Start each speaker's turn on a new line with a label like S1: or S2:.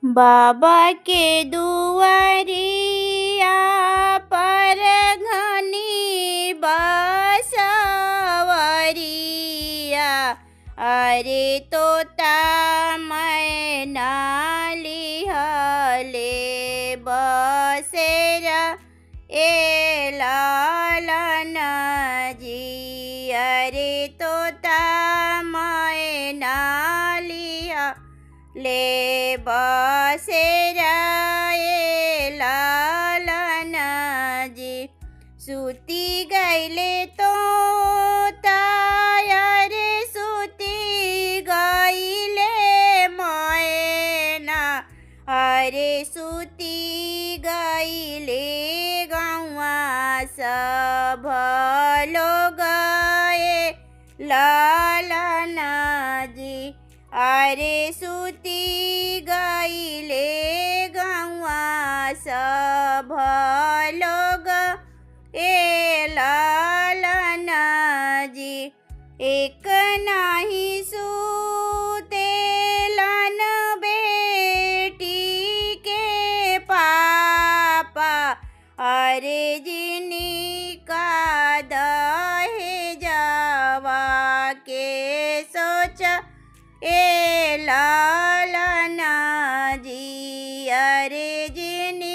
S1: बाबा के दुआरिया पर घनी बसवरिया। अरे तोता मैना लिहले बसेरा ए लालन जी। अरे तोता मैना लिया ले बसेरा ए लालन जी। सूती गईले तोता रे सूती गईले मैना। अरे सूती गईले गौआ सब लोग ए लालन जी। अरे सूती गईले गौआ सब लोग ए लालन जी। एक नाही सूतेलन बेटी के पापा। अरे जिनी का दहेजवा के सोच ए लालन जी। अरे जिनी